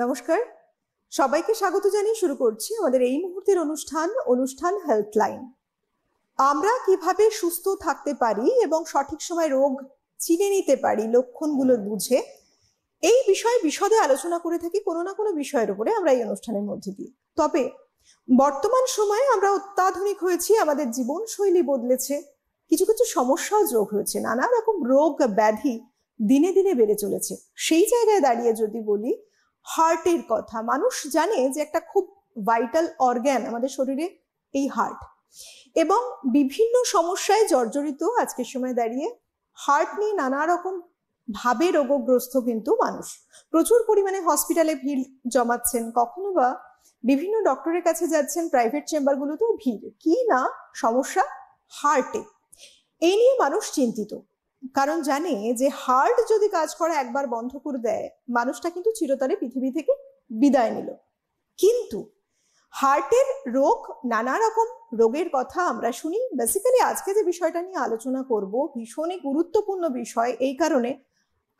নমস্কার, সবাইকে স্বাগত জানিয়ে শুরু করছি আমাদের এই মুহূর্তের অনুষ্ঠান হেল্পলাইন। আমরা কিভাবে সুস্থ থাকতে পারি এবং সঠিক সময় রোগ চিনে নিতে পারি লক্ষণগুলো বুঝে, এই বিষয়ে বিশদে আলোচনা করে থাকি কোনো না কোনো বিষয়ের উপরে আমরা এই অনুষ্ঠানের মধ্যে দিয়ে। তবে বর্তমান সময়ে আমরা অত্যাধুনিক হয়েছি, আমাদের জীবনশৈলী বদলেছে, কিছু কিছু সমস্যাও যোগ হয়েছে, নানা রকম রোগ ব্যাধি দিনে দিনে বেড়ে চলেছে। সেই জায়গায় দাঁড়িয়ে যদি বলি হার্টের কথা, মানুষ জানে যে একটা খুব ভাইটাল অর্গ্যান আমাদের শরীরে এই হার্ট, এবং বিভিন্ন সমস্যায় জর্জরিত আজকের সময় দাঁড়িয়ে হার্ট নিয়ে নানা রকম ভাবে রোগগ্রস্ত কিন্তু মানুষ প্রচুর পরিমাণে হসপিটালে ভিড় জমাচ্ছেন, কখনো বা বিভিন্ন ডক্টরের কাছে যাচ্ছেন, প্রাইভেট চেম্বারগুলোতেও ভিড়। কি না সমস্যা হার্টে, এই নিয়ে মানুষ চিন্তিত, কারণ জানে যে হার্ট যদি কাজ করা একবার বন্ধ করে দেয়, মানুষটা কিন্তু চিরতরে পৃথিবী থেকে বিদায় নিল। কিন্তু হার্টের রোগ, নানা রকম রোগের কথা আমরা শুনি। বেসিক্যালি আজকে যে বিষয়টা নিয়ে আলোচনা করব ভীষণই গুরুত্বপূর্ণ বিষয়, এই কারণে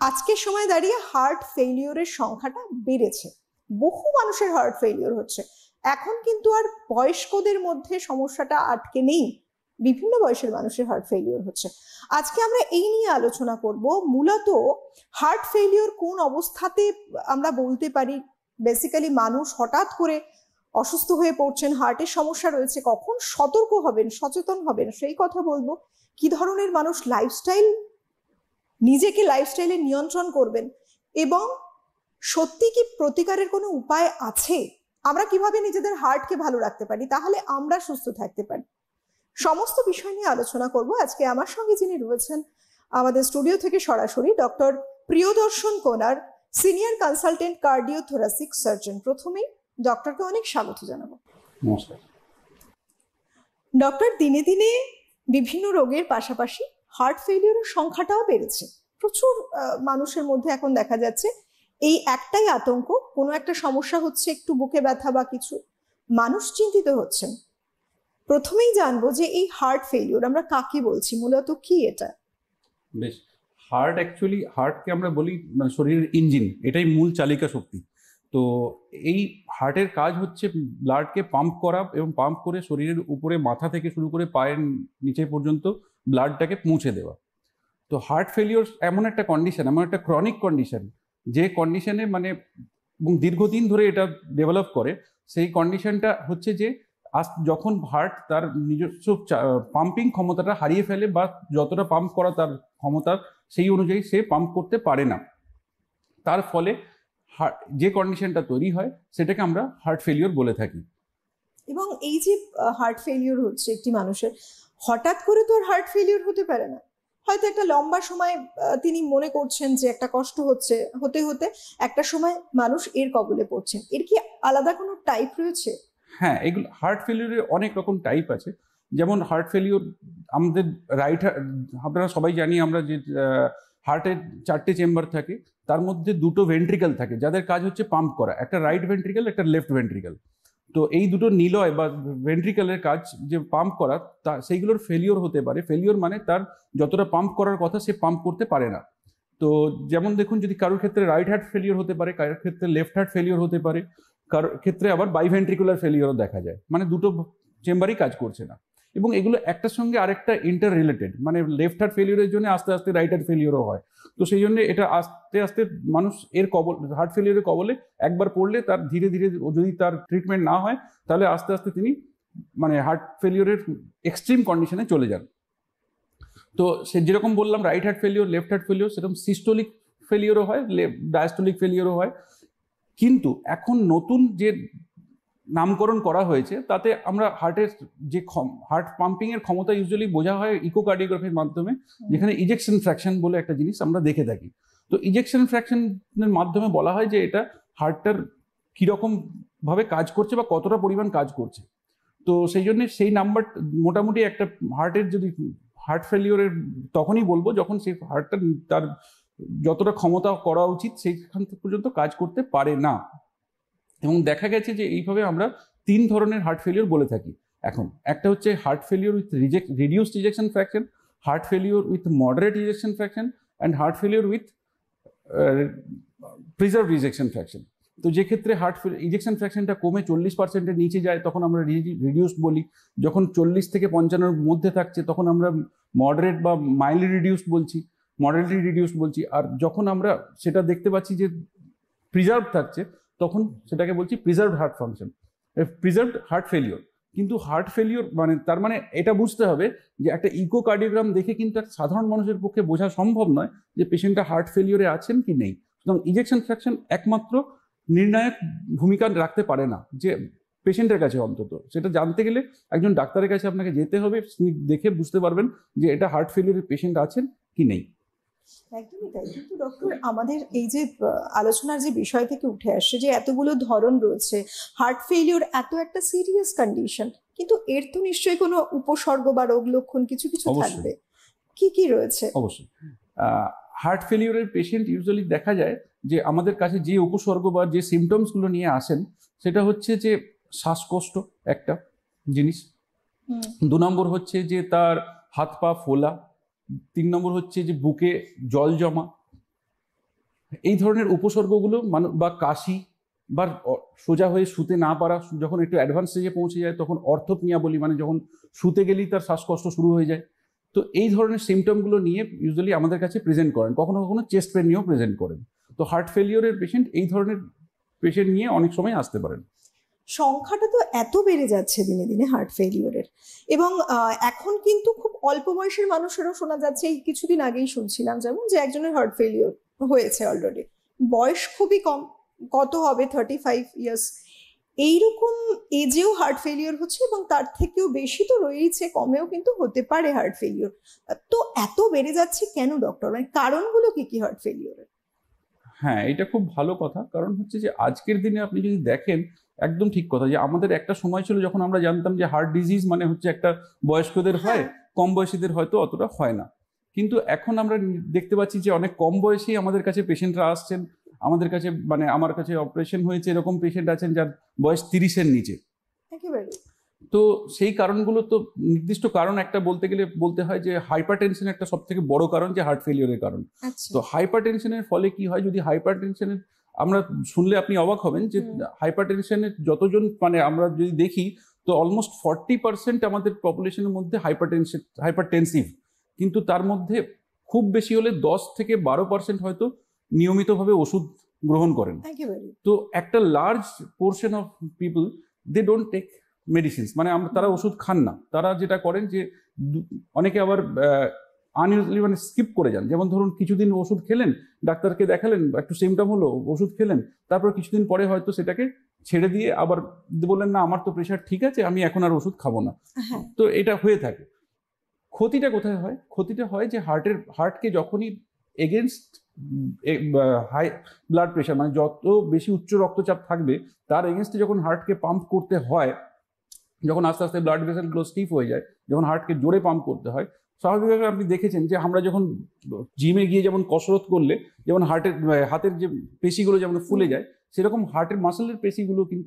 আজকের সময় দাঁড়িয়ে হার্ট ফেইলিওরের সংখ্যাটা বেড়েছে। বহু মানুষের হার্ট ফেইলিওর হচ্ছে এখন, কিন্তু আর বয়স্কদের মধ্যে সমস্যাটা আটকে নেই, বিভিন্ন বয়সের মানুষের হার্ট ফেইলিওর হচ্ছে। আজকে আমরা এই নিয়ে আলোচনা করব, মূলত হার্ট ফেইলিওর কোন অবস্থাতে আমরা বলতে পারি বেসিক্যালি মানুষ হঠাৎ করে অসুস্থ হয়ে পড়ছেন, হার্টের সমস্যা রয়েছে, কখন সতর্ক হবেন, সচেতন হবেন, সেই কথা বলবো। কি ধরনের মানুষ নিজেকে লাইফস্টাইলে নিয়ন্ত্রণ করবেন, এবং সত্যি কি প্রতিকারের কোনো উপায় আছে, আমরা কিভাবে নিজেদের হার্টকে ভালো রাখতে পারি, তাহলে আমরা সুস্থ থাকতে পারি, সমস্ত বিষয় নিয়ে আলোচনা করব। আজকে আমার সঙ্গে যিনি রয়েছেন আমাদের স্টুডিও থেকে সরাসরি, ডক্টর প্রিয়দর্শন কোনার, সিনিয়র কনসালটেন্ট কার্ডিওথোরাসিক সার্জন। প্রথমেই ডক্টরকে অনেক স্বাগত জানাবো। নমস্কার ডক্টর, দিনে দিনে বিভিন্ন রোগের পাশাপাশি হার্ট ফেলিওরের সংখ্যাটাও বেড়েছে প্রচুর মানুষের মধ্যে। এখন দেখা যাচ্ছে এই একটাই আতঙ্ক, কোনো একটা সমস্যা হচ্ছে, একটু বুকে ব্যথা বা কিছু, মানুষ চিন্তিত হচ্ছেন। প্রথমেই জানবো যে এই হার্ট ফেলিওর আমরা কাকে বলছি, মূলত কি এটা? বেশ, হার্টকে আমরা বলি মানে শরীরের ইঞ্জিন, এটাই মূল চালিকা শক্তি। তো এই হার্টের কাজ হচ্ছে ব্লাডকে পাম্প করা, এবং পাম্প করে শরীরের উপরে মাথা থেকে শুরু করে পায়ের নিচে পর্যন্ত ব্লাডটাকে পৌঁছে দেওয়া। তো হার্ট ফেলিওর এমন একটা কন্ডিশন, এমন একটা ক্রনিক কন্ডিশন, যে কন্ডিশনে মানে এবং দীর্ঘদিন ধরে এটা ডেভেলপ করে। সেই কন্ডিশনটা হচ্ছে যে যখন হার্ট তার নিজস্ব পাম্পিং ক্ষমতাটা হারিয়ে ফেলে, বা যতটা পাম্প করা তার ক্ষমতা সেই অনুযায়ী সে পাম্প করতে পারে না, তার ফলে যে কন্ডিশনটা তৈরি হয় সেটাকে আমরা হার্ট ফেলিওর বলে থাকি। এবং এই যে হার্ট ফেলিওর হচ্ছে একটি মানুষের, হঠাৎ করে তো আর হার্ট ফেলিওর হতে পারে না, হয়তো একটা লম্বা সময় তিনি মনে করছেন যে একটা কষ্ট হচ্ছে, হতে হতে একটা সময় মানুষ এর কবলে পড়ছেন। এর কি আলাদা কোনো টাইপ রয়েছে? হ্যাঁ, এগুলো হার্ট ফেলিওরের অনেক রকম টাইপ আছে। যেমন হার্ট ফেলিওর আমাদের আপনারা সবাই জানি আমরা যে হার্টের 4টে চেম্বার থাকে, তার মধ্যে 2টো ভেন্ট্রিকেল থাকে যাদের কাজ হচ্ছে পাম্প করা, একটা রাইট ভেন্ট্রিকেল, একটা লেফট ভেন্ট্রিকেল। তো এই দুটো নিলয় বা ভেন্ট্রিকেলের কাজ যে পাম্প করা, তা সেইগুলোর ফেলিওর হতে পারে। ফেলিওর মানে তার যতটা পাম্প করার কথা সে পাম্প করতে পারে না। তো যেমন দেখুন, যদি কারোর ক্ষেত্রে রাইট হার্ট ফেলিওর হতে পারে, কারোর ক্ষেত্রে লেফট হার্ট ফেলিওর হতে পারে, কারোর ক্ষেত্রে আবার বাইভেন্ট্রিকুলার ফেলিওরও দেখা যায়, মানে দুটো চেম্বারই কাজ করছে না। এবং এগুলো একটার সঙ্গে আরেকটা ইন্টার রিলেটেড, মানে লেফট হার্ট ফেলিওরের জন্য আস্তে আস্তে রাইট হার্ট ফেলিওরও হয়। তো সেই জন্য এটা আস্তে আস্তে মানুষ এর হার্ট ফেলিওরের কবলে একবার পড়লে তার ধীরে ধীরে, যদি তার ট্রিটমেন্ট না হয়, তাহলে আস্তে আস্তে তিনি মানে হার্ট ফেলিওরের এক্সট্রিম কন্ডিশনে চলে যান। তো সে যেরকম বললাম right heart failure, left heart failure, সেরকম সিস্টোলিক ফেলিওরও হয়, ডায়াস্টোলিক ফেলিওরও হয়। কিন্তু এখন নতুন যে নামকরণ করা হয়েছে তাতে আমরা হার্টের যে হার্ট পাম্পিং এর ক্ষমতা ইউজুয়ালি বোঝা হয় ইকোকার্ডিওগ্রাফির মাধ্যমে, যেখানে ইজেকশন ফ্র্যাকশন বলে একটা জিনিস আমরা দেখে থাকি। তো ইজেকশন ফ্র্যাকশনের মাধ্যমে বলা হয় যে এটা হার্টটার কিরকম ভাবে কাজ করছে বা কতটা পরিমাণ কাজ করছে। তো সেই জন্য সেই নাম্বার মোটামুটি একটা হার্টের, যদি হার্ট ফেলিওরের তখনই বলবো যখন সেই হার্টটা তার যতটা ক্ষমতা করা উচিত সেইখান পর্যন্ত কাজ করতে পারে না। এবং দেখা গেছে যে এইভাবে আমরা 3 ধরনের হার্ট ফেলিওর বলে থাকি এখন। একটা হচ্ছে heart failure with reduced ejection fraction, heart failure with moderate ejection fraction, and heart failure with preserved ejection fraction. তো যে ক্ষেত্রে ইজেকশন ফ্র্যাকশনটা কমে 40%-এর নিচে যায় তখন আমরা রিডিউসড বলি। যখন 40 থেকে 55-এর মধ্যে থাকছে তখন আমরা মডারেট বা মাইল্ডলি রিডিউসড বলছি, মডারেটলি রিডিউসড বলছি। আর যখন আমরা সেটা দেখতে পাচ্ছি যে প্রিজার্ভ থাকছে তখন সেটাকে বলছি preserved heart function, preserved heart failure. কিন্তু হার্ট ফেলিওর মানে তার মানে এটা বুঝতে হবে যে একটা ইকোকার্ডিওগ্রাম দেখে কিন্তু একটা সাধারণ মানুষের পক্ষে বোঝা সম্ভব নয় যে পেশেন্টটা হার্ট ফেলিওরে আছেন কি নেই। সুতরাং ইজেকশন ফ্র্যাকশন একমাত্র নির্ণায়ক ভূমিকা রাখতে পারে না যে পেশেন্টের কাছে, অন্তত সেটা জানতে গেলে একজন ডাক্তারের কাছে আপনাকে যেতে হবে, দেখে বুঝতে পারবেন যে এটা হার্ট ফেলিওরের পেশেন্ট আছেন কি নেই। একদমই তাই। কিন্তু ডক্টর, আমাদের এই যে আলোচনার যে বিষয় থেকে উঠে আসছে যে এতগুলো ধরন রয়েছে, হার্ট ফেলিওর এত একটা সিরিয়াস কন্ডিশন, কিন্তু এর তো নিশ্চয়ই কোনো উপসর্গ বা রোগ লক্ষণ কিছু কিছু থাকবে, কি কি রয়েছে? অবশ্যই হার্ট ফেলিওরের পেশেন্ট ইউজুয়ালি দেখা যায় যে আমাদের কাছে যে উপসর্গ বা যে সিমটমসগুলো নিয়ে আসেন সেটা হচ্ছে যে শ্বাসকষ্ট একটা জিনিস, 2 নম্বর হচ্ছে যে তার হাত পা ফোলা, 3 নম্বর হচ্ছে যে বুকে জল জমা। এই ধরনের উপসর্গগুলো বা কাশি বা সোজা হয়ে শুতে না পারা, যখন একটু অ্যাডভান্স স্টেজে পৌঁছে যায় তখন অর্থোপনিয়া বলি, মানে যখন শুতে গেলেই তার শ্বাসকষ্ট শুরু হয়ে যায়। তো এই ধরনের সিমটমগুলো নিয়ে ইউজুয়ালি আমাদের কাছে প্রেজেন্ট করেন, কখনো কখনো চেস্ট পেন নিয়েও প্রেজেন্ট করেন। তো হার্ট ফেলিওরের পেশেন্ট এই ধরনের পেশেন্ট নিয়ে অনেক সময় আসতে পারেন। সংখ্যাটা তো এত বেড়ে যাচ্ছে দিনে দিনে হার্ট ফেলিওরের, এবং এখন কিন্তু খুব অল্প বয়সের মানুষেরও শোনা যাচ্ছে। এই কিছুদিন আগেই শুনছিলাম যেমন যে একজনের হার্ট ফেলিওর হয়েছে অলরেডি, বয়স খুবই কম, কত হবে 35 ইয়ার্স, এইরকম এজেও হার্ট ফেলিওর হচ্ছে, এবং তার থেকেও বেশি তো রয়েছে, কমেও কিন্তু হতে পারে হার্ট ফেলিওর। তো এত বেড়ে যাচ্ছে কেন ডক্টর, মানে কারণগুলো কি কি হার্ট ফেলিওরের? হ্যাঁ, এটা খুব ভালো কথা। কারণ হচ্ছে যে আজকের দিনে আপনি যদি দেখেন, একদম ঠিক কথা, যে আমাদের একটা সময় ছিল যখন আমরা জানতাম যে হার্ট ডিজিজ মানে হচ্ছে একটা বয়স্কদের হয়, কম বয়সীদের হয়তো অতটা হয় না। কিন্তু এখন আমরা দেখতে পাচ্ছি যে অনেক কম বয়সেই আমাদের কাছে পেশেন্টরা আসছেন। আমাদের কাছে মানে আমার কাছে অপারেশন হয়েছে এরকম পেশেন্ট আছেন যার বয়স 30-এর নিচে। একেবারে। তো সেই কারণগুলো তো নির্দিষ্ট কারণ একটা বলতে গেলে বলতে হয় যে হাইপারটেনশন একটা সব থেকে বড় কারণ, যে হার্ট ফেলিওরের কারণ। তো হাইপারটেনশনের ফলে কি হয়, যদি হাইপারটেনশনের আমরা শুনলে আপনি অবাক হবেন যে হাইপারটেনশনের যতজন মানে আমরা যদি দেখি তো অলমোস্ট 40% আমাদের পপুলেশনের মধ্যে হাইপারটেনসিভ, কিন্তু তার মধ্যে খুব বেশি হলে 10 থেকে 12% হয়তো নিয়মিতভাবে ওষুধ গ্রহণ করেন। তো একটা large portion of people they don't take medicines, মানে তারা ওষুধ খান না। তারা যেটা করেন যে অনেকে আবার আনইউজুয়ালি মানে স্কিপ করে যান। যেমন ধরুন কিছুদিন ওষুধ খেলেন, ডাক্তারকে দেখালেন, একটু সিমটম হলো, ওষুধ খেলেন, তারপর কিছুদিন পরে হয়তো সেটাকে ছেড়ে দিয়ে আবার বললেন না আমার তো প্রেশার ঠিক আছে, আমি এখন আর ওষুধ খাবো না। তো এটা হয়ে থাকে। ক্ষতিটা কোথায় হয়? ক্ষতিটা হয় যে হার্টকে যখনই এগেনস্ট হাই ব্লাড প্রেশার, মানে যত বেশি উচ্চ রক্তচাপ থাকবে তার এগেনস্টে যখন হার্টকে পাম্প করতে হয়, যখন আস্তে আস্তে ব্লাড ভেসেলগুলো স্টিফ হয়ে যায়, যখন হার্টকে জোরে পাম্প করতে হয়, স্বাভাবিকভাবে আপনি দেখেছেন যে আমরা যখন জিমে গিয়ে যেমন কসরত করলে যেমন হাতের যে পেশিগুলো যেমন ফুলে যায়, সেরকম হার্টের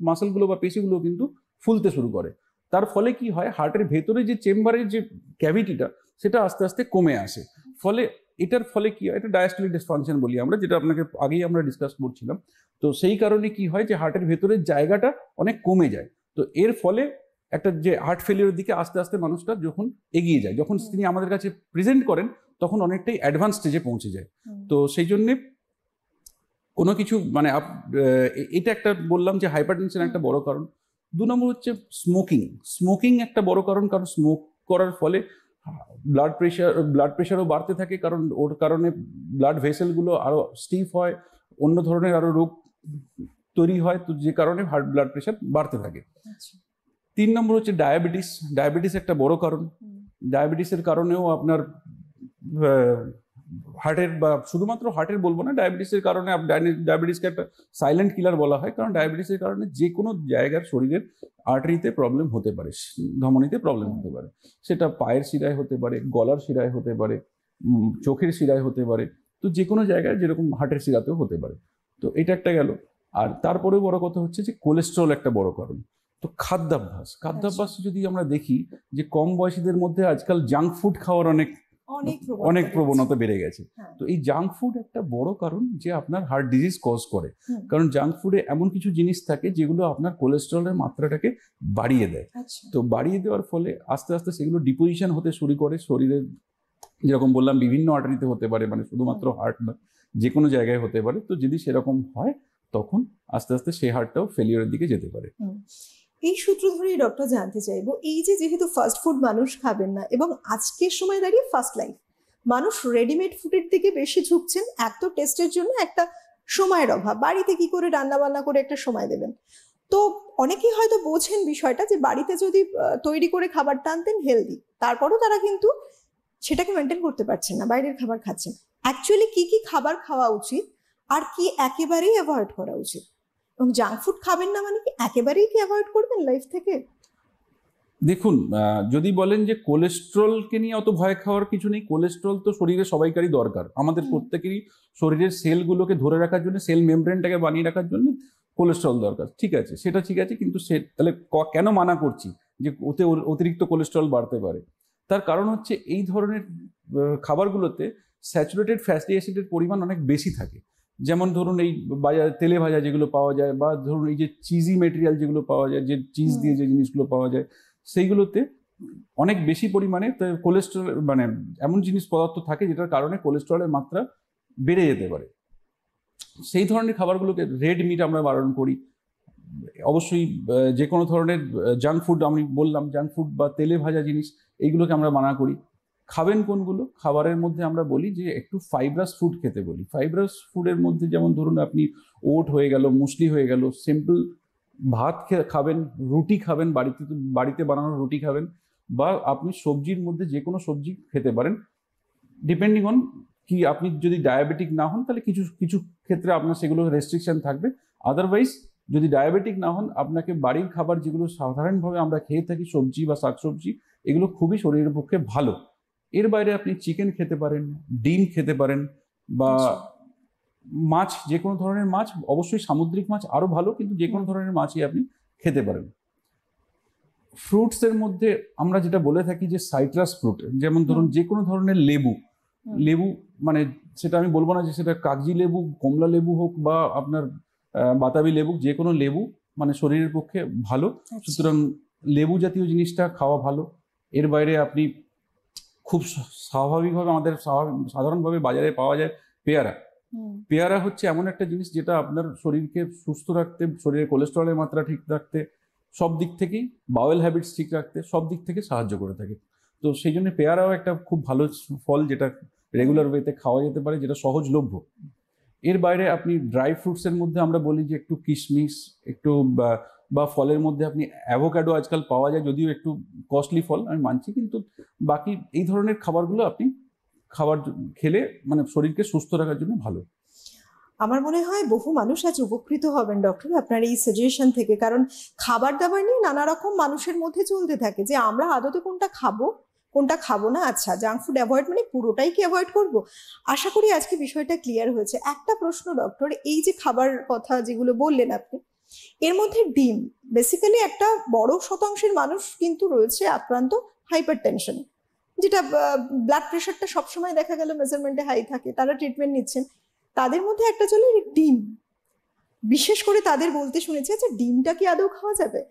মাসেলগুলো বা পেশিগুলো কিন্তু ফুলতে শুরু করে। তার ফলে কি হয়, হার্টের ভেতরে যে চেম্বারের যে ক্যাভিটিটা সেটা আস্তে আস্তে কমে আসে। ফলে এটার ফলে কি হয়, এটা ডায়াস্টোলিক ডিসফাংশন বলি আমরা, যেটা আপনাকে আগেই আমরা ডিসকাস করছিলাম। তো সেই কারণে কি হয় যে হার্টের ভেতরের জায়গাটা অনেক কমে যায়। তো এর ফলে একটা যে হার্ট ফেলিওরের দিকে আস্তে আস্তে মানুষটা যখন এগিয়ে যায়, যখন তিনি আমাদের কাছে প্রেজেন্ট করেন তখন অনেকটাই অ্যাডভান্স স্টেজে পৌঁছে যায়। তো সেই জন্যে কোনো কিছু মানে এটা একটা বললাম যে হাইপারটেনশন একটা বড় কারণ। 2 নম্বর হচ্ছে স্মোকিং একটা বড় কারণ। কারণ স্মোক করার ফলে ব্লাড প্রেশারও বাড়তে থাকে, কারণ ওর কারণে ব্লাড ভেসেলগুলো আরো স্টিফ হয়, অন্য ধরনের আরো রোগ তৈরি হয়, তো যে কারণে ব্লাড প্রেশার বাড়তে থাকে। 3 নম্বর হচ্ছে ডায়াবেটিস একটা বড় কারণ। ডায়াবেটিসের কারণেও আপনার হার্টের, বা শুধুমাত্র হার্টের বলবো না, ডায়াবেটিসের কারণে ডায়াবেটিসকে একটা সাইলেন্ট কিলার বলা হয়, কারণ ডায়াবেটিসের কারণে যে কোনো জায়গার শরীরের আর্টারিতে প্রবলেম হতে পারে, ধমনীতে প্রবলেম হতে পারে। সেটা পায়ের শিরায় হতে পারে, গলার শিরায় হতে পারে, চোখের শিরায় হতে পারে। তো যে কোনো জায়গায় যেরকম হার্টের শিরাতেও হতে পারে। তো এটা একটা গেল। আর তারপরেও বড় কথা হচ্ছে যে কোলেস্ট্রল একটা বড় কারণ। তো খাদ্যাভ্যাস যদি আমরা দেখি যে কম বয়সীদের মধ্যে আজকাল জাঙ্ক ফুড খাওয়ার অনেক অনেক প্রবণতা বেড়ে গেছে। হ্যাঁ। তো এই জাঙ্ক ফুড একটা বড় কারণ যে আপনার হার্ট ডিজিজ কজ করে। হুম। কারণ জাঙ্ক ফুডে এমন কিছু জিনিস থাকে যেগুলো আপনার কোলেস্টেরলের মাত্রাটাকে বাড়িয়ে দেয়। আচ্ছা। তো বাড়িয়ে দেওয়ার ফলে আস্তে আস্তে সেগুলো ডিপোজিশন হতে শুরু করে শরীরে, যেরকম বললাম বিভিন্ন আর্টারিতে হতে পারে, মানে শুধুমাত্র হার্ট না, যে কোনো জায়গায় হতে পারে। তো যদি সেরকম হয় তখন আস্তে আস্তে সেই হার্টটাও ফেলিওরের দিকে যেতে পারে। এই সূত্র ধরেই ডক্টর জানতে চাইবো, এই যে যেহেতু ফাস্ট ফুড মানুষ খাবেন না এবং আজকের সময় দাঁড়িয়ে ফাস্ট লাইফ, মানুষ রেডিমেড ফুডের দিকে বেশি ঝুঁকছেন। এক তো টেস্টের জন্য, একটা সময়ের অভাব, বাড়িতে কি করে রান্না বান্না করে একটা সময় দেবেন। তো অনেকেই হয়তো বোঝেন বিষয়টা যে বাড়িতে যদি তৈরি করে খাবারটা আনতেন হেলদি, তারপরও তারা কিন্তু সেটাকে মেনটেন করতে পারছেন না, বাইরের খাবার খাচ্ছেন। অ্যাকচুয়ালি কি কি খাবার খাওয়া উচিত আর কি একেবারেই অ্যাভয়েড করা উচিত? এবং জাঙ্ক ফুড খাবেন না মানে কি একেবারেই কি অ্যাভয়েড করবেন লাইফ থেকে? দেখুন, যদি বলেন যে কোলেস্ট্রলকে নিয়ে অত ভয় খাওয়ার কিছু নেই। কোলেস্ট্রল তো শরীরে সবাইকারই দরকার, আমাদের প্রত্যেকেরই শরীরের সেলগুলোকে ধরে রাখার জন্য, সেল মেমব্রেনটাকে বানিয়ে রাখার জন্য কোলেস্ট্রল দরকার। ঠিক আছে, সেটা ঠিক আছে, কিন্তু সে তাহলে কেন মানা করছি যে ওতে অতিরিক্ত কোলেস্ট্রল বাড়তে পারে? তার কারণ হচ্ছে এই ধরনের খাবারগুলোতে স্যাচুরেটেড ফ্যাটি অ্যাসিডের পরিমাণ অনেক বেশি থাকে। যেমন ধরুন এই বাজারে তেলে ভাজা যেগুলো পাওয়া যায়, বা ধরুন এই যে চিজি মেটেরিয়াল যেগুলো পাওয়া যায়, যে চিজ দিয়ে যে জিনিসগুলো পাওয়া যায়, সেইগুলোতে অনেক বেশি পরিমাণে কোলেস্ট্রল, মানে এমন জিনিস পদার্থ থাকে যেটার কারণে কোলেস্ট্রলের মাত্রা বেড়ে যেতে পারে। সেই ধরনের খাবারগুলোকে, রেড মিট আমরা বারণ করি অবশ্যই। যে কোনো ধরনের জাঙ্ক ফুড, আমি বললাম জাঙ্ক ফুড বা তেলে ভাজা জিনিস, এইগুলোকে আমরা মানা করি। খাবেন কোনগুলো? খাবারের মধ্যে আমরা বলি যে একটু ফাইব্রাস ফুড খেতে বলি। ফাইব্রাস ফুডের মধ্যে যেমন ধরুন আপনি ওট হয়ে গেল, মুসলি হয়ে গেল, সিম্পল ভাত খাবেন, রুটি খাবেন, বাড়িতে বানানো রুটি খাবেন, বা আপনি সবজির মধ্যে যে কোনো সবজি খেতে পারেন, ডিপেন্ডিং অন কি আপনি যদি ডায়াবেটিক না হন তাহলে কিছু কিছু ক্ষেত্রে আপনার সেগুলো রেস্ট্রিকশন থাকবে। আদারওয়াইজ যদি ডায়াবেটিক না হন, আপনাকে বাড়ির খাবার যেগুলো সাধারণভাবে আমরা খেয়ে থাকি, সবজি বা শাকসবজি, এগুলো খুবই শরীরের পক্ষে ভালো। এর বাইরে আপনি চিকেন খেতে পারেন, ডিম খেতে পারেন, বা মাছ, যে কোনো ধরনের মাছ, অবশ্যই সামুদ্রিক মাছ আরো ভালো, কিন্তু যে কোনো ধরনের মাছই আপনি খেতে পারেন। ফ্রুটসের মধ্যে আমরা যেটা বলে থাকি যে সাইট্রাস ফ্রুট, যেমন ধরুন যে কোনো ধরনের লেবু, মানে সেটা আমি বলবো না যে সেটা কাগজি লেবু, কমলা লেবু হোক বা আপনার বাতাবি লেবু, যে কোনো লেবু মানে শরীরের পক্ষে ভালো। সুতরাং লেবু জাতীয় জিনিসটা খাওয়া ভালো। এর বাইরে আপনি খুব স্বাভাবিকভাবে আমাদের সাধারণভাবে বাজারে পাওয়া যায় পেয়ারা। পেয়ারা হচ্ছে এমন একটা জিনিস যেটা আপনার শরীরকে সুস্থ রাখতে, শরীরে কোলেস্ট্রলের মাত্রা ঠিক রাখতে, সব দিক থেকেই, বাওয়েল হ্যাবিটস ঠিক রাখতে সব দিক থেকে সাহায্য করে থাকে। তো সেই জন্য পেয়ারাও একটা খুব ভালো ফল, যেটা রেগুলার ওয়েতে খাওয়া যেতে পারে, যেটা সহজলভ্য। এর বাইরে আপনি ড্রাই ফ্রুটসের মধ্যে আমরা বলি যে একটু কিশমিশ, একটু বা ফলের মধ্যে আপনি অ্যাভোকাডো আজকাল পাওয়া যায়, যদিও একটু কস্টলি ফল আমি মানছি, কিন্তু বাকি এই ধরনের খাবারগুলো আপনি খেলে মানে শরীরকে সুস্থ রাখার জন্য ভালো। আমার মনে হয় বহু মানুষ আজ উপকৃত হবেন ডক্টর আপনার এই সাজেশন থেকে, কারণ খাবার দাবার নিয়ে নানা রকম মানুষের মধ্যে চলতে থাকে যে আমরা আদতে কোনটা খাবো কোনটা খাবো না। আচ্ছা, জাঙ্ক ফুড অ্যাভয়েড মানে পুরোটাই কি অ্যাভয়েড করব? আশা করি আজকে বিষয়টা ক্লিয়ার হয়েছে। একটা প্রশ্ন ডক্টর, এই যে খাবার কথা যেগুলো বললেন আপনি, এর মধ্যে ডিম, বেসিক্যালি একটা বড় শতাংশের মানুষ কিন্তু রয়েছে আক্রান্ত হাইপার টেনশন, যেটা ব্লাড প্রেশারটা সবসময় দেখা গেল মেজারমেন্টে হাই থাকে, তারা ট্রিটমেন্ট নিচ্ছেন। তাদের মধ্যে একটা চলে ডিম, বিশেষ করে তাদের বলতে শুনেছি আচ্ছা ডিমটা কি আদৌ খাওয়া যাবে,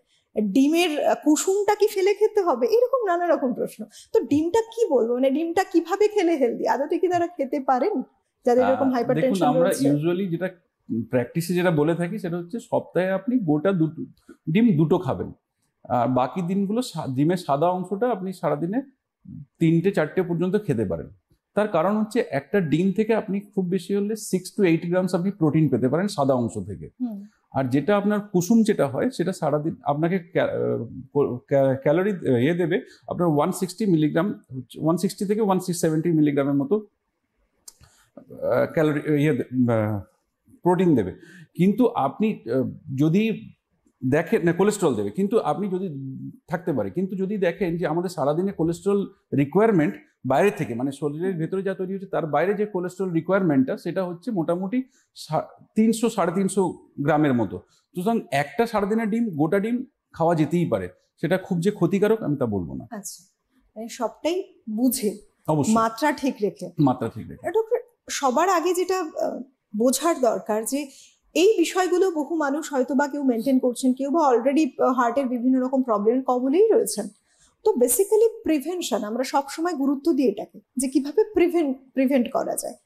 ডিমের কুসুমটা কি ফেলে খেতে হবে, এরকম নানা রকম প্রশ্ন। তো ডিমটা কি বলবো, মানে ডিমটা কিভাবে খেলে হেলদি, আদতে কি তারা খেতে পারেন যাদের এরকম হাইপারটেনশন রয়েছে? আমরা ইউজুয়ালি যেটা প্র্যাকটিসে যেটা বলে থাকি সেটা হচ্ছে সপ্তাহে আপনি গোটা ডিম দুটো খাবেন, আর বাকি দিনগুলো ডিমের সাদা অংশটা আপনি সারাদিনে 3-4টে পর্যন্ত খেতে পারেন। তার কারণ হচ্ছে একটা ডিম থেকে আপনি খুব বেশি হলে 6 to 8 গ্রামস আপনি প্রোটিন পেতে পারেন সাদা অংশ থেকে। আর যেটা আপনার কুসুম যেটা হয় সেটা সারাদিন আপনাকে ক্যালোরি দেবে আপনার 160 মিলিগ্রাম, 160 থেকে 170 মিলিগ্রামের মতো ক্যালোরি প্রোটিন দেবে। কিন্তু আপনি যদি দেখেন না, কোলেস্ট্রল দেবে, কিন্তু আপনি যদি থাকতে পারে, কিন্তু যদি দেখেন যে আমাদের সারাদিনে কোলেস্ট্রল রিকোয়ারমেন্ট বাইরে থেকে, মানে শরীরের ভেতরে যা তৈরি হচ্ছে তার বাইরে যে কোলেস্ট্রল রিকোয়ারমেন্টটা সেটা হচ্ছে মোটামুটি 300-350 গ্রামের মতো। সুতরাং একটা সারাদিনের ডিম, গোটা ডিম খাওয়া যেতেই পারে, সেটা খুব যে ক্ষতিকারক আমি তা বলবো না। আচ্ছা, মানে সবটাই বুঝে অবশ্যই মাত্রা ঠিক রেখে। মাত্রা ঠিক রেখে। ডক্টর, সবার আগে যেটা বোঝার দরকার যে এই বিষয়গুলো বহু মানুষ হয়তো বা কেউ মেনটেন করছেন, কেউ বা অলরেডি হার্টের বিভিন্ন রকম প্রবলেমের কবলেই রয়েছেন। তো বেসিক্যালি প্রিভেনশন আমরা সবসময় গুরুত্ব দিই এটাকে, যে কিভাবে প্রিভেন্ট করা যায়,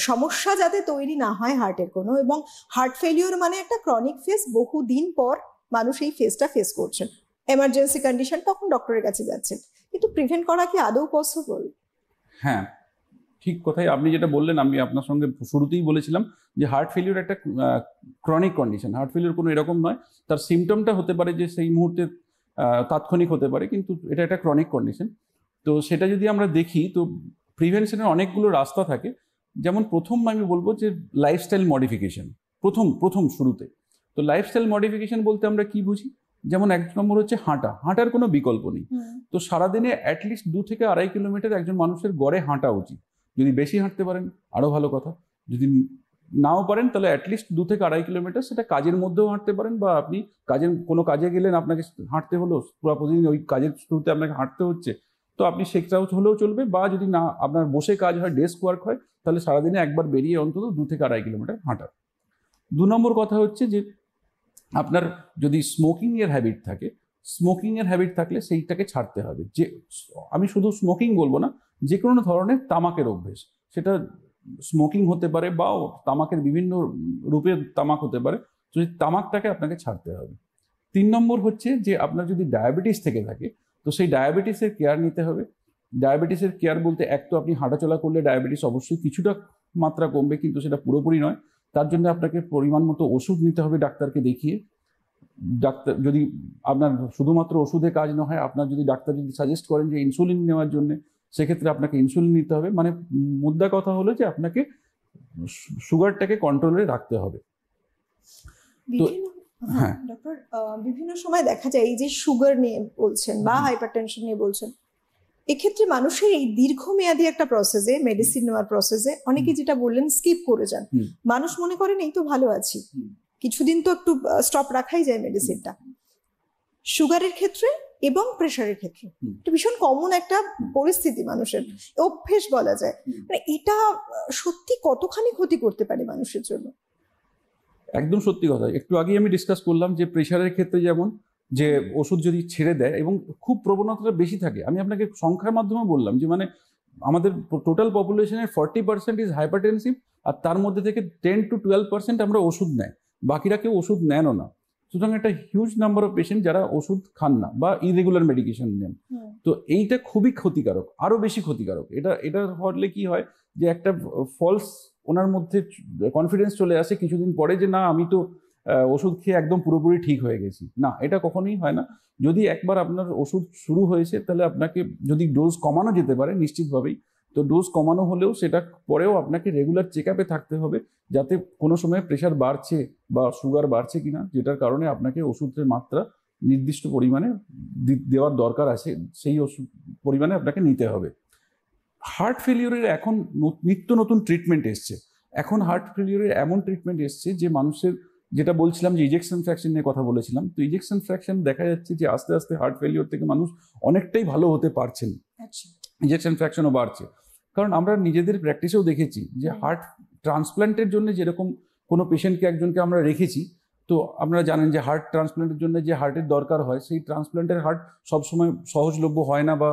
সমস্যা যাতে তৈরি না হয় হার্টের কোনো। এবং হার্ট ফেলিওর মানে একটা ক্রনিক ফেজ, বহুদিন পর মানুষ এই ফেজটা ফেস করছেন, এমার্জেন্সি কন্ডিশন, তখন ডক্টরের কাছে যাচ্ছেন। কিন্তু প্রিভেন্ট করা কি আদৌ পসিবল? হ্যাঁ, ঠিক কথাই আপনি যেটা বললেন, আমি আপনার সঙ্গে শুরুতেই বলেছিলাম যে হার্ট ফেলিওর একটা ক্রনিক কন্ডিশন। হার্ট ফেলিওর কোনো এরকম নয়, তার সিমটমটা হতে পারে যে সেই মুহূর্তে তাৎক্ষণিক হতে পারে, কিন্তু এটা একটা ক্রনিক কন্ডিশন। তো সেটা যদি আমরা দেখি, তো প্রিভেনশনের অনেকগুলো রাস্তা থাকে। যেমন প্রথম আমি বলবো যে লাইফস্টাইল মডিফিকেশন, প্রথম শুরুতে। তো লাইফস্টাইল মডিফিকেশন বলতে আমরা কি বুঝি? যেমন 1 নম্বর হচ্ছে হাঁটার কোনো বিকল্প নেই। তো সারাদিনে অ্যাটলিস্ট 2 থেকে 2.5 কিলোমিটার একজন মানুষের গড়ে হাঁটা উচিত। যদি বেশি হাঁটতে পারেন আরো ভালো কথা, যদি নাও পারেন তাহলে অ্যাটলিস্ট 2 থেকে 2.5 কিলোমিটার, সেটা কাজের মধ্যেও হাঁটতে পারেন, বা আপনি কোনো কাজে গেলেন, আপনাকে হাঁটতে হলো, পুরো প্রতিদিন ওই কাজের শুরুতে আপনাকে হাঁটতে হচ্ছে, তো আপনি সেটাও হলেও চলবে। বা যদি না আপনার বসে কাজ হয়, ডেস্ক ওয়ার্ক হয়, তাহলে সারাদিনে একবার বেরিয়ে অন্তত 2 থেকে 2.5 কিলোমিটার হাঁটা। 2 নম্বর কথা হচ্ছে যে আপনার যদি স্মোকিংয়ের হ্যাবিট থাকলে সেইটাকে ছাড়তে হবে। যে আমি শুধু স্মোকিং বলবো না, যে কোনো ধরনের তামাকের অভ্যেস, সেটা স্মোকিং হতে পারে বা তামাকের বিভিন্ন রূপের তামাক হতে পারে, তো সেই তামাকটাকে আপনাকে ছাড়তে হবে। 3 নম্বর হচ্ছে যে আপনার যদি ডায়াবেটিস থেকে থাকে, তো সেই ডায়াবেটিসের কেয়ার নিতে হবে। ডায়াবেটিসের কেয়ার বলতে, এক তো আপনি হাঁটাচলা করলে ডায়াবেটিস অবশ্যই কিছুটা মাত্রা কমবে, কিন্তু সেটা পুরোপুরি নয়। তার জন্য আপনাকে পরিমাণ মতো ওষুধ নিতে হবে ডাক্তারকে দেখিয়ে। ডাক্তার যদি আপনার শুধুমাত্র ওষুধে কাজ না হয়, আপনার যদি ডাক্তার যদি সাজেস্ট করেন যে ইনসুলিন নেওয়ার জন্য, সেক্ষেত্রে আপনাকে ইনসুলিন নিতে হবে। মানে মুদ্রা কথা হলো যে আপনাকে সুগারটাকে কন্ট্রোলে রাখতে হবে। তো হ্যাঁ ডক্টর, বিভিন্ন সময় দেখা যায় এই যে সুগার নিয়ে বলছেন বা হাইপারটেনশন নিয়ে বলছেন, এক্ষেত্রে মানুষের এই দীর্ঘমেয়াদী একটা প্রসেসে, মেডিসিন নেওয়ার প্রসেসে অনেকে যেটা বললেন স্কিপ করে যান। মানুষ মনে করেন এই তো ভালো আছি, কিছুদিন তো একটু স্টপ রাখাই যায় মেডিসিনটা। সুগারের ক্ষেত্রে এবং প্রেশারের ক্ষেত্রে এটা ভীষণ কমন একটা পরিস্থিতি, মানুষের অভ্যেস বলা যায়। মানে এটা সত্যি কতখানি ক্ষতি করতে পারে মানুষের জন্য? একদম সত্যি কথা। একটু আগেই আমি ডিসকাস করলাম যে প্রেশারের ক্ষেত্রে যেমন যে ওষুধ যদি ছেড়ে দেয় এবং খুব প্রবণতাটা বেশি থাকে, আমি আপনাকে সংখ্যার মাধ্যমে বললাম যে মানে আমাদের টোটাল পপুলেশনের 40% ইজ হাইপারটেনসিভ, আর তার মধ্যে থেকে 10 to 12% আমরা ওষুধ নেয়, বাকিরা কেউ ওষুধ নেনও না। সুতরাং একটা হিউজ নাম্বার অফ পেশেন্ট যারা ওষুধ খান না বা ইরেগুলার মেডিকেশন নেন। তো এইটা খুবই ক্ষতিকারক, আরো বেশি ক্ষতিকারক। এটা হলে কি হয় যে একটা ফলস ওনার মধ্যে কনফিডেন্স চলে আসে কিছুদিন পরে, যে না আমি তো ওষুধ খেয়ে একদম পুরোপুরি ঠিক হয়ে গেছি। না, এটা কখনোই হয় না। যদি একবার আপনার ওষুধ শুরু হয়েছে, তাহলে আপনাকে যদি ডোজ কমানো যেতে পারে নিশ্চিতভাবেই, তো ডোজ কমানো হলেও সেটা পরেও আপনাকে রেগুলার চেক আপে থাকতে হবে, যাতে কোনো সময় প্রেশার বাড়ছে বা সুগার বাড়ছে কিনা, যেটার কারণে আপনাকে ওষুধের মাত্রা নির্দিষ্ট পরিমাণে দেওয়ার দরকার আছে, সেই ওষুধ পরিমাণে আপনাকে নিতে হবে। হার্ট ফেলিওরের এখন নিত্য নতুন ট্রিটমেন্ট এসছে। এখন হার্ট ফেলিওরের এমন ট্রিটমেন্ট এসছে যে মানুষের, যেটা বলছিলাম যে ইজেকশন ফ্র্যাকশন নিয়ে কথা বলেছিলাম, তো ইজেকশন ফ্র্যাকশন দেখা যাচ্ছে যে আস্তে আস্তে হার্ট ফেলিওর থেকে মানুষ অনেকটাই ভালো হতে পারছেন। ইজেকশন ফ্র্যাকশনও বাড়ছে, কারণ আমরা নিজেদের প্র্যাকটিসেও দেখেছি যে হার্ট ট্রান্সপ্ল্যান্টের জন্য যেরকম কোনো পেশেন্টকে একজনকে আমরা রেখেছি, তো আপনারা জানেন যে হার্ট ট্রান্সপ্ল্যান্টের জন্য যে হার্টের দরকার হয়, সেই ট্রান্সপ্ল্যান্টের হার্ট সবসময় সহজলভ্য হয় না, বা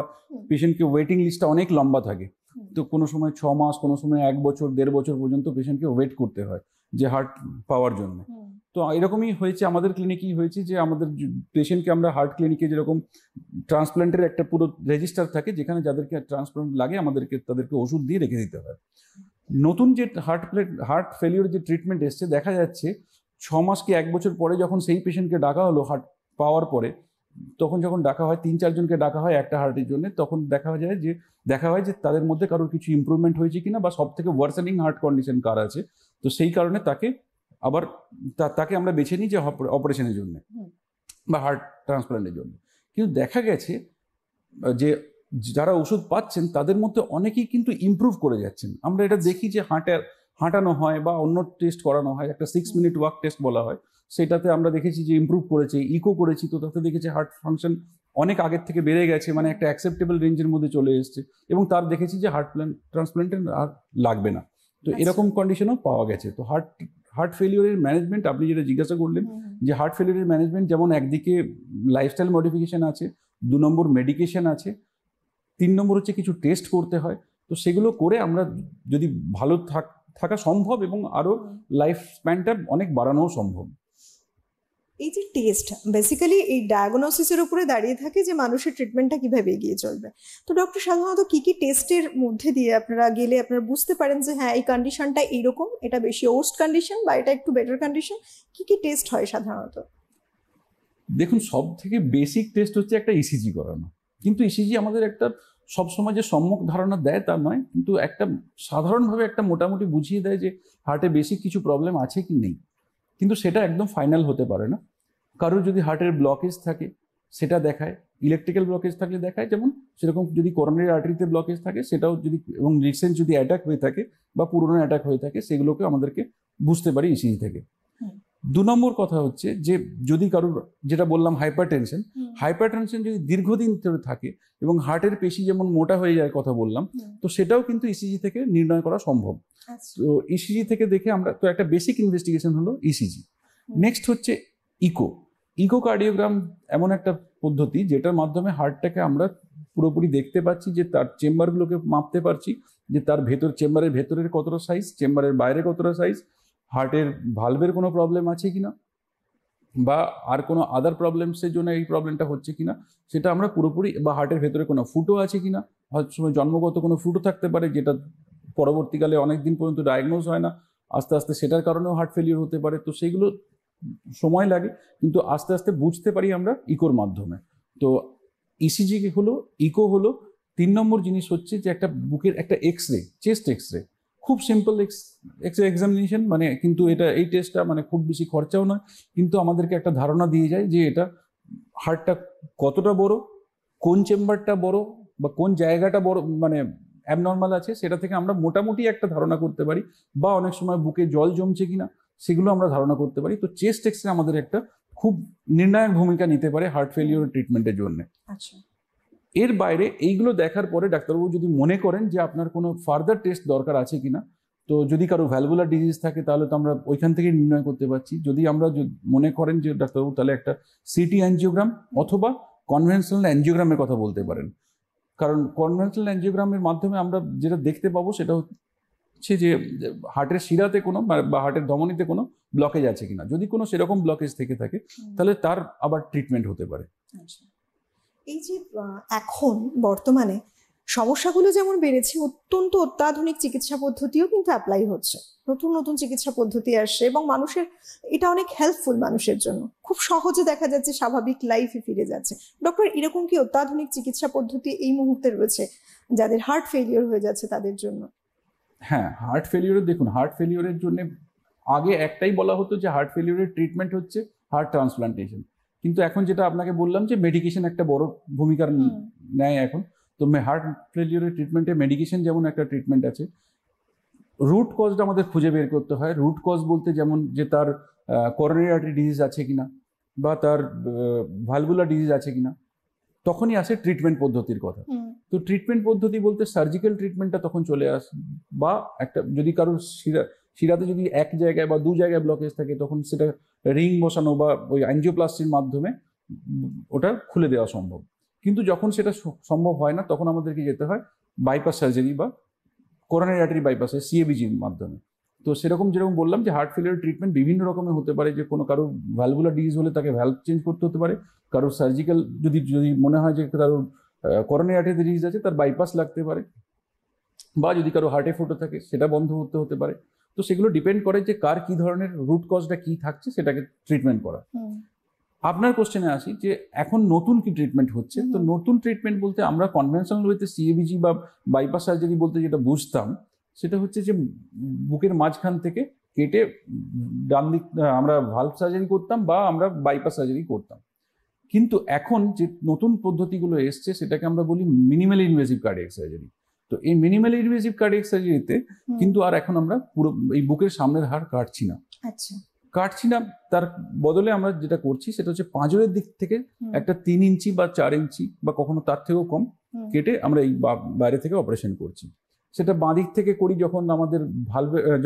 পেশেন্টকে ওয়েটিং লিস্টটা অনেক লম্বা থাকে। তো কোনো সময় 6 মাস, কোনো সময় 1 বছর, 1.5 বছর পর্যন্ত পেশেন্টকে ওয়েট করতে হয় যে হার্ট পাওয়ার জন্য। তো এরকমই হয়েছে আমাদের ক্লিনিকেই হয়েছে, যে আমাদের পেশেন্টকে আমরা হার্ট ক্লিনিকে যেরকম ট্রান্সপ্ল্যান্টের একটা পুরো রেজিস্টার থাকে, যেখানে যাদেরকে ট্রান্সপ্ল্যান্ট লাগে তাদেরকে ওষুধ দিয়ে রেখে দিতে হয়। নতুন যে হার্ট ফেলিওর যে ট্রিটমেন্ট এসছে, দেখা যাচ্ছে 6 মাস কি 1 বছর পরে যখন সেই পেশেন্টকে ডাকা হলো হার্ট পাওয়ার পরে, তখন যখন ডাকা হয় 3-4 জনকে ডাকা হয় একটা হার্টের জন্য, তখন দেখা হয় যে তাদের মধ্যে কারোর কিছু ইমপ্রুভমেন্ট হয়েছে কিনা, বা সব থেকে ওয়ার্সেনিং হার্ট কন্ডিশন কার আছে। তো সেই কারণে তাকে আমরা বেছে নিই যে অপারেশনের জন্য বা হার্ট ট্রান্সপ্ল্যান্টের জন্য। কিন্তু দেখা গেছে যে যারা ওষুধ পাচ্ছেন তাদের মধ্যে অনেকেই কিন্তু ইমপ্রুভ করে যাচ্ছেন। আমরা এটা দেখি যে হাঁটানো হয় বা অন্য টেস্ট করানো হয়, একটা 6 মিনিট ওয়াক টেস্ট বলা হয়, সেটাতে আমরা দেখেছি যে ইমপ্রুভ করেছে। ইকো করেছি, তো তাতে দেখেছি হার্ট ফাংশন অনেক আগের থেকে বেড়ে গেছে, মানে একটা অ্যাকসেপ্টেবল রেঞ্জের মধ্যে চলে এসেছে, এবং তার দেখেছি যে হার্ট ট্রান্সপ্লান্টের আর লাগবে না। তো এরকম কন্ডিশনও পাওয়া গেছে। তো হার্ট ফেলিওরের ম্যানেজমেন্ট আপনি যেটা জিজ্ঞাসা করলেন, যে হার্ট ফেলিওরের ম্যানেজমেন্ট যেমন একদিকে লাইফস্টাইল মডিফিকেশন আছে, 2 নম্বর মেডিকেশন আছে, 3 নম্বর হচ্ছে কিছু টেস্ট করতে হয়। তো সেগুলো করে আমরা যদি ভালো থাকা সম্ভব এবং আরো লাইফ স্প্যানটা অনেক বাড়ানোও সম্ভব। এই যে টেস্ট বেসিক্যালি এই ডায়াগনোসিসের উপরে দাঁড়িয়ে থাকে যে মানুষের ট্রিটমেন্টটা কিভাবে এগিয়ে চলবে। তো ডক্টর সাধারণত কি কি টেস্টের মধ্যে দিয়ে আপনারা গেলে আপনারা বুঝতে পারেন যে হ্যাঁ এই কন্ডিশনটা এইরকম, এটা বেশি ওর্স্ট কন্ডিশন বা এটা একটু বেটার কন্ডিশন? কি কি টেস্ট হয় সাধারণত? দেখুন, সব থেকে বেসিক টেস্ট হচ্ছে একটা ইসিজি করানো। কিন্তু ইসিজি আমাদের একটা সবসময় যে সম্যক ধারণা দেয় তা নয়, কিন্তু একটা সাধারণভাবে একটা মোটামুটি বুঝিয়ে দেয় যে হার্টে বেসিক কিছু প্রবলেম আছে কি নেই, কিন্তু সেটা একদম ফাইনাল হতে পারে না। কারোর যদি হার্টের ব্লকেজ থাকে সেটা দেখায়, ইলেকট্রিক্যাল ব্লকেজ থাকলে দেখায়, যেমন সেরকম যদি করোনারি আর্টারিতে ব্লকেজ থাকে সেটাও যদি, এবং রিসেন্ট যদি অ্যাটাক হয়ে থাকে বা পুরোনো অ্যাটাক হয়ে থাকে, সেগুলোকে আমাদেরকে বুঝতে পারি ইসিজি থেকে। 2 নম্বর কথা হচ্ছে যে যদি কারোর, যেটা বললাম হাইপারটেনশন যদি দীর্ঘদিন ধরে থাকে এবং হার্টের পেশি যেমন মোটা হয়ে যায় কথা বললাম, তো সেটাও কিন্তু ইসিজি থেকে নির্ণয় করা সম্ভব। তো ইসিজি থেকে দেখে আমরা, তো একটা বেসিক ইনভেস্টিগেশন হলো ইসিজি। নেক্সট হচ্ছে ইকোকার্ডিওগ্রাম, এমন একটা পদ্ধতি যেটার মাধ্যমে হার্টটাকে আমরা পুরোপুরি দেখতে পাচ্ছি, যে তার চেম্বারগুলোকে মাপতে পারছি, যে তার চেম্বারের ভেতরের কতটা সাইজ, চেম্বারের বাইরে কতটা সাইজ, হার্টের ভালভের কোনো প্রবলেম আছে কিনা, বা আর কোনো আদার প্রবলেমসের জন্য এই প্রবলেমটা হচ্ছে কিনা সেটা আমরা পুরোপুরি, বা হার্টের ভেতরে কোনো ফুটো আছে কিনা, হয়তো সময় জন্মগত কোনো ফুটো থাকতে পারে যেটা পরবর্তীকালে অনেক দিন পর্যন্ত ডায়াগনোজ হয় না, আস্তে আস্তে সেটার কারণেও হার্ট ফেলিওর হতে পারে। তো সেইগুলো সময় লাগে, কিন্তু আস্তে আস্তে বুঝতে পারি আমরা ইকোর মাধ্যমে। তো ইসিজি হলো, ইকো হলো। 3 নম্বর জিনিস হচ্ছে যে একটা বুকের একটা এক্সরে, চেস্ট এক্সরে, খুব সিম্পল এক্সরে এক্সামিনেশন, মানে কিন্তু এই টেস্টটা মানে খুব বেশি খরচাও নয়, কিন্তু আমাদেরকে একটা ধারণা দিয়ে যায় যে এটা হার্টটা কতটা বড়, কোন চেম্বারটা বড় বা কোন জায়গাটা বড় মানে অ্যাবনর্মাল আছে, সেটা থেকে আমরা মোটামুটি একটা ধারণা করতে পারি, বা অনেক সময় বুকে জল জমছে কিনা সেগুলো আমরা ধারণা করতে পারি। তো চেস্ট এক্সরে আমাদের একটা খুব নির্ণায়ক ভূমিকা নিতে পারে হার্ট ফেলিওর ট্রিটমেন্টের জন্য। আচ্ছা, এর বাইরে এইগুলো দেখার পরে ডাক্তারবাবু যদি মনে করেন যে আপনার কোনো ফার্দার টেস্ট দরকার আছে কিনা, তো যদি কারো ভ্যালভুলার ডিজিজ থাকে তাহলে তো আমরা ওইখান থেকে নির্ণয় করতে পারছি। যদি আমরা মনে করেন যে ডাক্তারবাবু তাহলে একটা সিটি অ্যাঞ্জিওগ্রাম অথবা কনভেনশনাল অ্যাঞ্জিওগ্রামের কথা বলতে পারেন, কারণ কনভেনশনাল অ্যাঞ্জিওগ্রামের মাধ্যমে আমরা যেটা দেখতে পাবো সেটা হচ্ছে যে হার্টের শিরাতে কোনো বা হার্টের ধমনীতে কোনো ব্লকেজ আছে কিনা। যদি কোনো সেরকম ব্লকেজ থেকে থাকে তাহলে তার আবার ট্রিটমেন্ট হতে পারে। আচ্ছা। এই যে এখন বর্তমানে সমস্যাগুলো যেমন বেড়েছে, অত্যাধুনিক চিকিৎসা পদ্ধতিও কিন্তু অ্যাপ্লাই হচ্ছে, নতুন নতুন চিকিৎসা পদ্ধতি আসছে এবং মানুষের এটা অনেক হেল্পফুল, মানুষের জন্য খুব সহজে দেখা যাচ্ছে স্বাভাবিক লাইফে ফিরে যাচ্ছে। ডক্টর, এরকম কি অত্যাধুনিক চিকিৎসা পদ্ধতি এই মুহূর্তে রয়েছে যাদের হার্ট ফেলিওর হয়ে যাচ্ছে তাদের জন্য? হ্যাঁ, হার্ট ফেলিওরের, দেখুন হার্ট ফেলিওরের জন্য আগে একটাই বলা হতো যে হার্ট ফেলিওরের ট্রিটমেন্ট হচ্ছে হার্ট ট্রান্সপ্লান্টেশন, কিন্তু এখন যেটা আপনাকে বললাম যে মেডিকেশন একটা বড় ভূমিকা নেয় এখন। তো হার্ট ফেলিওরের ট্রিটমেন্টে মেডিকেশন যেমন একটা ট্রিটমেন্ট আছে, রুট কজটা আমাদের খুঁজে বের করতে হয়। রুট কজ বলতে যেমন যে তার করোনারি আর্টারি ডিজিজ আছে কিনা বা তার ভালভুলার ডিজিজ আছে কিনা, তখনই আসে ট্রিটমেন্ট পদ্ধতির কথা। তো ট্রিটমেন্ট পদ্ধতি বলতে সার্জিক্যাল ট্রিটমেন্টটা তখন চলে আসে, বা একটা যদি কারোর শিরাতে যদি এক জায়গায় বা 2 জায়গায় ব্লকেজ থাকে তখন সেটা রিং বসানো বা ওই অ্যাঞ্জিওপ্লাস্টির মাধ্যমে ওটা খুলে দেওয়া সম্ভব। কিন্তু যখন সেটা সম্ভব হয় না তখন আমাদেরকে যেতে হয় বাইপাস সার্জারি বা করোনারি আর্টারি বাইপাসে সিএবিজির মাধ্যমে। তো সেরকম যেরকম বললাম যে হার্ট ফেলিওর ট্রিটমেন্ট বিভিন্ন রকমের হতে পারে, যে কোনো কারো ভ্যালভুলার ডিজিজ হলে তাকে ভ্যালভ চেঞ্জ করতে হতে পারে, কারো সার্জিক্যাল যদি মনে হয় যে কারো করোনারি আর্টারি ডিজিজ আছে তার বাইপাস লাগতে পারে, বা যদি কারো হার্টে ফুটো থাকে সেটা বন্ধ হতে পারে। তো সেগুলো ডিপেন্ড করে যে কার কি ধরনের রুট কজটা কি থাকছে সেটাকে ট্রিটমেন্ট করা। আপনার কোশ্চেনে আসি যে এখন নতুন কি ট্রিটমেন্ট হচ্ছে। তো নতুন ট্রিটমেন্ট বলতে আমরা কনভেনশনাল ওয়েতে সিএবিজি বা বাইপাস সার্জারি বলতে যেটা বুঝতাম সেটা হচ্ছে যে বুকের মাঝখান থেকে কেটে ডান দিক আমরা ভালভ সার্জারি করতাম বা আমরা বাইপাস সার্জারি করতাম। কিন্তু এখন যে নতুন পদ্ধতিগুলো এসছে সেটাকে আমরা বলি মিনিমালি ইনভেসিভ কার্ডিয়াক সার্জারি। তো এই মিনিমালি ইনভেসিভ কার্ডিয়াক সার্জারিতে কিন্তু আর এখন আমরা পুরো এই বুকের সামনের হাড় কাটছি না। আচ্ছা, কাটছি না, তার বদলে আমরা যেটা করছি সেটা হচ্ছে পাঁজরের দিক থেকে একটা 3 ইঞ্চি বা 4 ইঞ্চি বা কখনো তার থেকেও কম কেটে আমরা এই বাইরে থেকে অপারেশন করছি। সেটা বাঁ দিক থেকে করি যখন আমাদের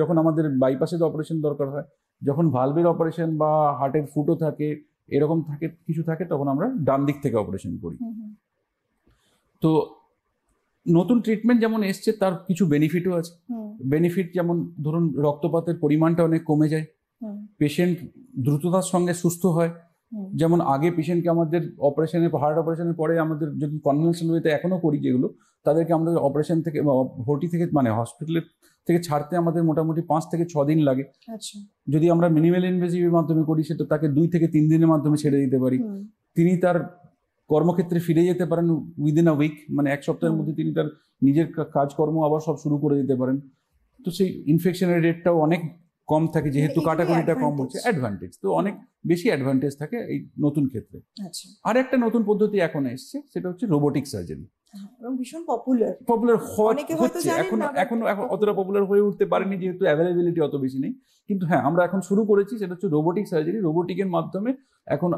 যখন আমাদের বাইপাসের অপারেশন দরকার হয়, যখন ভালভের অপারেশন বা হার্টের ফুটো থাকে এরকম কিছু থাকে, তখন আমরা ডান দিক থেকে অপারেশন করি। তো নতুন ট্রিটমেন্ট যেমন এসছে তার কিছু বেনিফিটও আছে। বেনিফিট যেমন ধরুন রক্তপাতের পরিমাণটা অনেক কমে যায়, পেশেন্ট দ্রুততার সঙ্গে সুস্থ হয়। যেমন আগে পেশেন্টকে আমাদের হার্ট অপারেশনের পরে আমাদের যদি কনভেনশনাল ওয়েতে এখনো করি যেগুলো, তাদেরকে আমাদের অপারেশন থেকে ভর্তি থেকে মানে হসপিটালের থেকে ছাড়তে আমাদের মোটামুটি 5 থেকে 6 দিন লাগে। যদি আমরা মিনিমাল ইনভেসিভের মাধ্যমে করি সেটা তাকে 2 থেকে 3 দিনের মাধ্যমে ছেড়ে দিতে পারি। তিনি তার কর্মক্ষেত্রে ফিরে যেতে পারেন উইদিন আ উইক, মানে 1 সপ্তাহের মধ্যে তিনি তার নিজের কাজকর্ম আবার সব শুরু করে দিতে পারেন। তো সেই ইনফেকশনের রেটটাও অনেক কম থাকে, যেহেতু কাটাকুটিটা কম হচ্ছে, অ্যাডভান্টেজ তো অনেক বেশি অ্যাডভান্টেজ থাকে এই নতুন ক্ষেত্রে। আর একটা নতুন পদ্ধতি এখন এসছে, সেটা হচ্ছে রোবোটিক সার্জারি। ভীষণ পপুলার হচ্ছে এখন অতটা পপুলার হয়ে উঠতে পারেনি যেহেতু অ্যাভেলেবিলিটি অত বেশি নেই, কিন্তু হ্যাঁ আমরা এখন শুরু করেছি, সেটা হচ্ছে রোবোটিক সার্জারি। রোবোটিকের মাধ্যমে এখন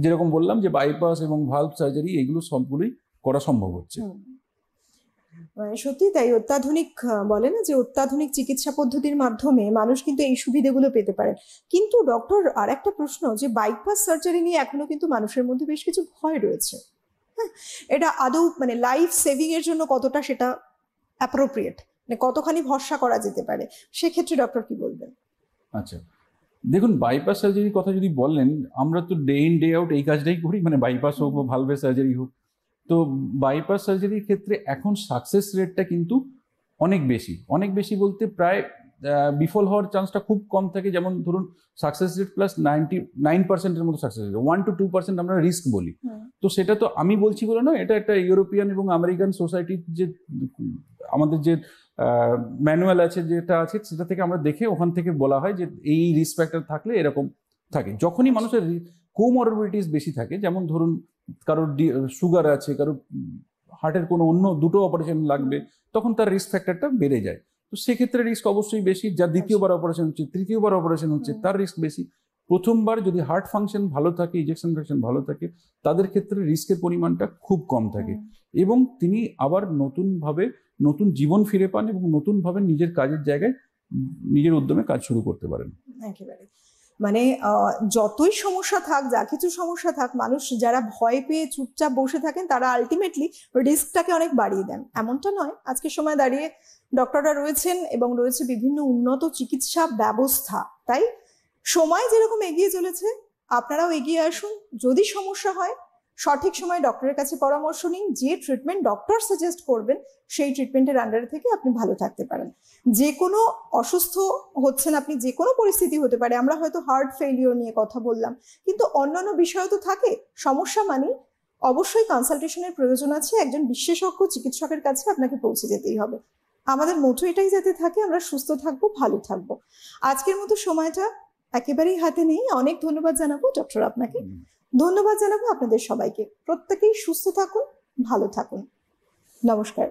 যেরকম বললাম যে বাইপাস এবং ভালভ সার্জারি এগুলো সবগুলোই করা সম্ভব হচ্ছে। সত্যি তাই, অত্যাধুনিক বলে না যে অত্যাধুনিক চিকিৎসা পদ্ধতির মাধ্যমে মানুষ কিন্তু এই সুবিধাগুলো পেতে পারে। কিন্তু ডক্টর, আর একটা প্রশ্ন, যে বাইপাস সার্জারি নিয়ে এখনো কিন্তু মানুষের মধ্যে বেশ কিছু ভয় রয়েছে। হ্যাঁ, এটা আদৌ মানে লাইফ সেভিং এর জন্য কতটা সেটা অ্যাপ্রোপ্রিয়েট, মানে কতখানি ভরসা করা যেতে পারে, সেক্ষেত্রে ডক্টর কি বলবেন? আচ্ছা, দেখুন বাইপাস সার্জারির কথা যদি বলেন, আমরা তো ডে ইন ডে আউট এই কাজটাই করি, মানে বাইপাস হোক বা ভালভের সার্জারি হোক। তো বাইপাস সার্জারির ক্ষেত্রে এখন সাকসেস রেটটা কিন্তু অনেক বেশি বলতে প্রায় বিফল হওয়ার চান্সটা খুব কম থাকে। যেমন ধরুন সাকসেস রেট প্লাস 99%-এর মতো সাকসেস রেট, 1-2% আমরা রিস্ক বলি। তো সেটা তো আমি বলছি বলে না, এটা একটা ইউরোপিয়ান এবং আমেরিকান সোসাইটির যে আমাদের যে ম্যানুয়াল আছে, যেটা আছে সেটা থেকে আমরা দেখে ওখান থেকে বলা হয় যে এই রিস্ক ফ্যাক্টর থাকলে এরকম থাকে। যখনই মানুষের কোমরবিডিটিস বেশি থাকে, যেমন ধরুন কারোর সুগার আছে, কারোর হার্টের কোনো অন্য দুটো অপারেশন লাগবে, তখন তার রিস্ক ফ্যাক্টরটা বেড়ে যায়। তো সেক্ষেত্রে রিস্ক অবশ্যই বেশি। যার দ্বিতীয়বার অপারেশন হচ্ছে, তৃতীয়বার অপারেশন হচ্ছে, তার রিস্ক বেশি। প্রথমবার যদি হার্ট ফাংশন ভালো থাকে, ইজেকশন ফ্র্যাকশন ভালো থাকে, তাদের ক্ষেত্রে রিস্কের পরিমাণটা খুব কম থাকে এবং তিনি আবার নতুন জীবন ফিরে পান এবং নতুনভাবে নিজের কাজের জায়গায় নিজের উদ্যমে কাজ শুরু করতে পারেন। একেবারে মানে যতই সমস্যা থাক, যা কিছু সমস্যা থাক, মানুষ যারা ভয় পেয়ে চুপচাপ বসে থাকেন তারা আলটিমেটলি রিস্কটাকে অনেক বাড়িয়ে দেন। এমনটা নয়, আজকের সময় দাঁড়িয়ে ডক্টররা রয়েছেন এবং রয়েছে বিভিন্ন উন্নত চিকিৎসা ব্যবস্থা। তাই সময় যেরকম এগিয়ে চলেছে, আপনারাও এগিয়ে আসুন। যদি সমস্যা হয় সঠিক সময় ডক্টরের কাছে পরামর্শ নিন। যে ট্রিটমেন্ট ডক্টর সাজেস্ট করবেন সেই ট্রিটমেন্টের আন্ডারে থেকে আপনি ভালো থাকতে পারেন। যে কোনো অসুস্থ হচ্ছেন আপনি, যে কোনো পরিস্থিতি হতে পারে। আমরা হয়তো হার্ট ফেলিওর নিয়ে কথা বললাম, কিন্তু অন্যান্য বিষয়ও তো থাকে। সমস্যা মানে অবশ্যই কনসালটেশনের প্রয়োজন আছে। একজন বিশেষজ্ঞ চিকিৎসকের কাছে আপনাকে পৌঁছে যেতেই হবে। আমাদের মোটো এটাই যাতে থাকে আমরা সুস্থ থাকবো, ভালো থাকবো। আজকের মতো সময়টা একেবারেই হাতে নেই। অনেক ধন্যবাদ জানাবো ডক্টর আপনাকে, ধন্যবাদ জানাবো আপনাদের সবাইকে। প্রত্যেকেই সুস্থ থাকুন, ভালো থাকুন। নমস্কার।